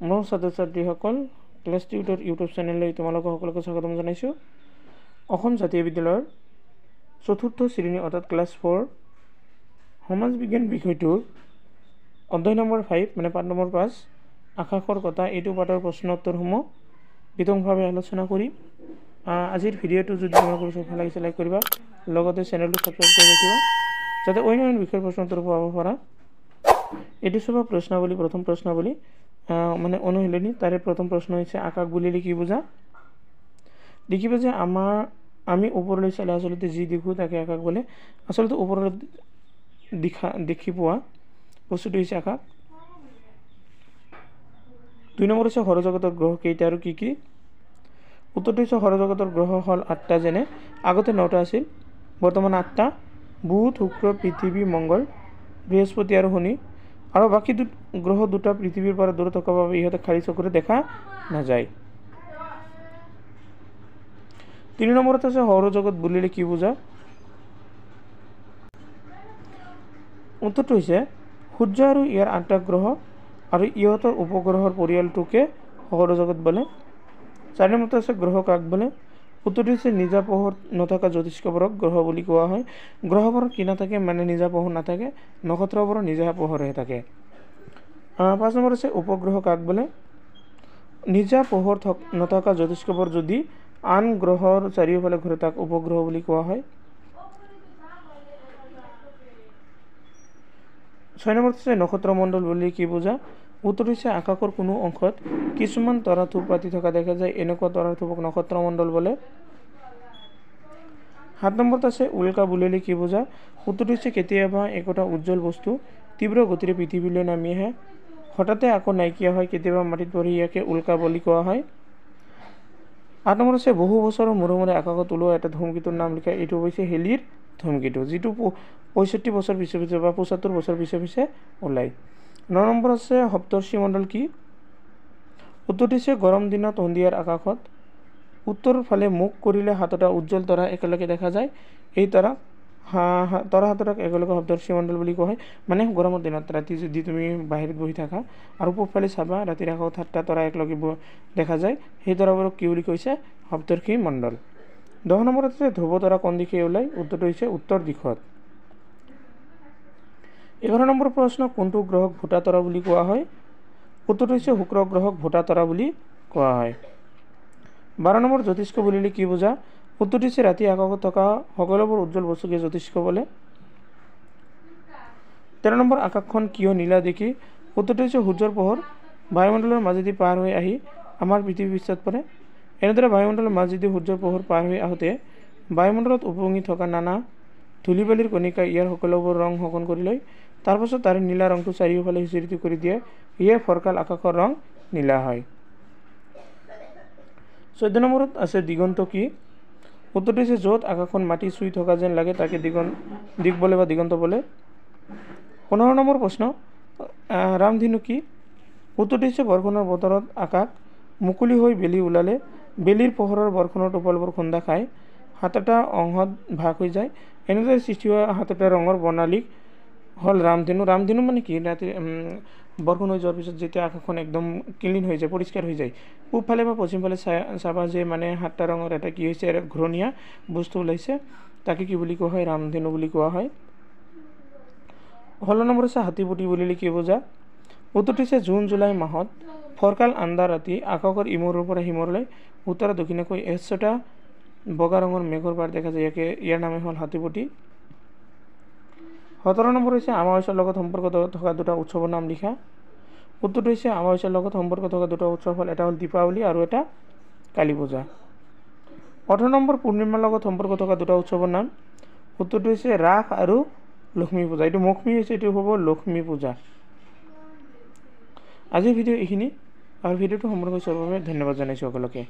মোৰ ছাত্ৰ-ছাত্ৰীসকল class tutor YouTube চেনেললৈ তোমালোকক সকলোকে স্বাগতম জনাইছোঁ। অসম জাতীয় বিদ্যালয়ৰ চতুৰ্থ শ্ৰেণী অৰ্থাৎ ক্লাছ 4 সমাজ বিজ্ঞান বিষয়টোৰ অধ্যায় নম্বৰ 5 মানে পাঠ নম্বৰ 5 আকাশৰ কথা এইটো পাঠৰ প্ৰশ্ন উত্তৰসমূহ বিতংভাৱে আলোচনা কৰিম। আজিৰ ভিডিঅ'টো যদি তোমালোকৰ ভাল লাগিছে লাইক কৰিবা, লগতে চেনেলটো সাবস্ক্ৰাইব কৰি ৰাখিবা যাতে অন্য বিষয়ৰ প্ৰশ্ন উত্তৰ পাব পাৰা। এইটো সব প্ৰশ্নাৱলী প্ৰথম প্ৰশ্নাৱলী মানে অনুশীলনী তাৰে প্ৰথম প্ৰশ্ন হৈছে আকাশ বুলিলে কি বুজা। দেখিবা যে আমি ওপৰলৈ চালে আচলতে যি দেখোঁ তাকে আকাশ বোলে। আচলতে ওপৰত দেখি পোৱা বস্তুটো হৈছে আকাশ। 2 নম্বৰ হৈছে সৌৰজগতৰ গ্ৰহ কেইটা আৰু কি কি। উত্তৰটো হৈছে সৌৰজগতৰ গ্ৰহ হ'ল 8টা, যেনে আগতে 9টা আছিল, বৰ্তমান 8টা। বুধ, শুক্ৰ, পৃথিৱী, মংগল, বৃহস্পতি আৰু শনি। আৰু বাকী গ্ৰহ দুটা পৃথিৱীৰ পৰা দূৰত থকাৰ বাবে ইহঁতে খালী চকুৰে দেখা নাযায়। 3 নম্বৰত আছে সৌৰজগত বুলিলে কি বুজা। উত্তৰটো হৈছে সূৰ্য আৰু ইয়াৰ 8টা গ্ৰহ আৰু ইহঁতৰ উপগ্ৰহৰ পৰিয়ালটোকে সৌৰজগত বোলে। 4 নম্বৰত আছে গ্ৰহ কাক বোলে। উত্তৰটো হৈছে নিজা পোহৰ নথকা জ্যোতিষ্কবোৰক গ্ৰহ বুলি কোৱা হয়। গ্ৰহবোৰৰ কি নাথাকে মানে নিজা পোহৰ নাথাকে, নক্ষত্ৰবোৰৰ নিজা পোহৰহে থাকে। 5 নম্বৰ আছে উপগ্ৰহ কাক বোলে। নিজা পোহৰ নথকা জ্যোতিষ্কবোৰ যদি আন গ্ৰহৰ চাৰিওফালে ঘূৰে তাক উপগ্ৰহ বুলি কোৱা হয়। 6 নম্বৰত আছে নক্ষত্ৰমণ্ডল বুলি কি বুজা। উত্তৰ হৈছে আকাশৰ কোনো অংশত কিছুমান তৰা থোপ পাতি থকা দেখা যায়, এনেকুৱা তৰাৰ থোপক নক্ষত্ৰমণ্ডল বোলে। 7 নম্বৰত আছে উল্কা বুলিলে কি বুজা। উত্তৰটো হৈছে কেতিয়াবা একোটা উজ্জ্বল বস্তু তীব্ৰ গতিৰে পৃথিৱীলৈ নামি আহে, হঠাতে আকৌ নাইকিয়া হয়, কেতিয়াবা মাটিত পৰি ইয়াকে উল্কা বুলি কোৱা হয়। 8 নম্বৰ আছে বহু বছৰৰ মূৰে মূৰে আকাশত ওলোৱা এটা ধুমকেতুৰ নাম লিখা। এইটো হৈছে হেলিৰ ধুমকেতু, যিটো 65 বছৰ পিছে পিছে বা 75 বছৰ পিছে পিছে ওলায়। 9 নম্বৰ আছে সপ্তৰ্ষি মণ্ডল কি। উত্তৰটো হৈছে গৰম দিনত সন্ধিয়াৰ আকাশত উত্তৰ ফালে মুখ কৰিলে 7টা উজ্জ্বল তৰা একেলগে দেখা যায়। এই তৰা 7টাক একেলগে সপ্তৰ্ষি মণ্ডল বুলি কোৱা হয়। মানে গৰমৰ দিনত ৰাতি যদি তুমি বাহিৰত বহি থাকা আৰু পূবফালে চাবা ৰাতিৰ আকাশত 7টা তৰা একেলগে দেখা যায়, সেই তৰাবোৰক কি বুলি কৈছে, সপ্তৰ্ষি মণ্ডল। 10 নম্বৰত আছে ধ্ৰুৱ তৰা কোন দিশে ওলায়। উত্তৰটো হৈছে উত্তৰ দিশত। 11 নম্বৰ প্ৰশ্ন কোনটো গ্ৰহক ভোটা তৰা বুলি কোৱা হয়। উত্তৰটো হৈছে শুক্ৰ গ্ৰহক ভোটা তৰা বুলি কোৱা হয়। 12 নম্বৰ জ্যোতিষ্ক বুলিলে কি বুজা। উত্তৰটো হৈছে ৰাতি আকাশত থকা সকলোবোৰ উজ্জ্বল বস্তুকে জ্যোতিষ্ক বোলে। 13 নম্বৰ আকাশখন কিয় নীলা দেখি। উত্তৰটো হৈছে সূৰ্যৰ পোহৰ বায়ুমণ্ডলৰ মাজেদি পাৰ হৈ আহি আমাৰ পৃথিৱী পৃষ্ঠত পৰে। এনেদৰে বায়ুমণ্ডলৰ মাজেদি সূৰ্যৰ পোহৰ পাৰ হৈ আহোঁতে বায়ুমণ্ডলত উপঙি থকা নানা ধূলি বালিৰ কণিকাই ইয়াৰ সকলোবোৰ ৰং শোষণ কৰি লয়। তাৰপাছত তাৰে নীলা ৰংটো চাৰিওফালে সিঁচৰিত কৰি দিয়ে, ইয়ে ফৰকাল আকাশৰ ৰং নীলা হয়। 14 নম্বৰত আছে দিগন্ত কি। উত্তৰটো হৈছে য'ত আকাশখন মাটি চুই থকা যেন লাগে তাকে দিগ বোলে বা দিগন্ত বোলে। 15 নম্বৰ প্ৰশ্ন ৰামধেনু কি। উত্তৰটো হৈছে বৰষুণৰ বতৰত আকাশ মুকলি হৈ বেলি ওলালে বেলিৰ পোহৰৰ বৰষুণৰ টোপালবোৰ খুন্দা খায় 7টা অংশত ভাগ হৈ যায়। এনেদৰে সৃষ্টি হোৱা 7টা ৰঙৰ বৰ্ণালী হ'ল ৰামধেনু। ৰামধেনু মানে কি, ৰাতি বৰষুণ হৈ যোৱাৰ পিছত যেতিয়া আকাশখন একদম ক্লিন হৈ যায়, পৰিষ্কাৰ হৈ যায়, পূবফালে বা পশ্চিমফালে চাবা যে মানে 7টা ৰঙৰ এটা কি হৈছে ঘূৰণীয়া বস্তু ওলাইছে, তাকে কি বুলি কোৱা হয়, ৰামধেনু বুলি কোৱা হয়। 16 নম্বৰ হৈছে হাতীপুতি বুলিলে কি বুজা। উত্তৰটো হৈছে জুন জুলাই মাহত ফৰকাল আন্ধাৰ ৰাতি আকাশৰ ইমূৰৰ পৰা সিমূৰলৈ উত্তৰ দক্ষিণকৈ 100টা বগা ৰঙৰ মেঘৰ পাৰ দেখা যায়, ইয়াৰ নামে হ'ল হাতীপুতি। 17 নম্বৰ হৈছে আমাৱস্যাৰ লগত সম্পৰ্ক থকা দুটা উৎসৱৰ নাম লিখা। উত্তৰটো হৈছে আমাৱস্যাৰ লগত সম্পৰ্ক থকা দুটা উৎসৱ হ'ল এটা হ'ল দীপাৱলী আৰু এটা কালী পূজা। 18 নম্বৰ পূৰ্ণিমাৰ লগত সম্পৰ্ক থকা দুটা উৎসৱৰ নাম। উত্তৰটো হৈছে ৰাস আৰু লক্ষ্মী পূজা। এইটো মৌসুমী হৈছে, এইটো হ'ব লক্ষ্মী পূজা। আজিৰ ভিডিঅ' এইখিনি আৰু ভিডিঅ'টো সম্পূৰ্ণকৈ চোৱাৰ বাবে ধন্যবাদ জনাইছোঁ সকলোকে।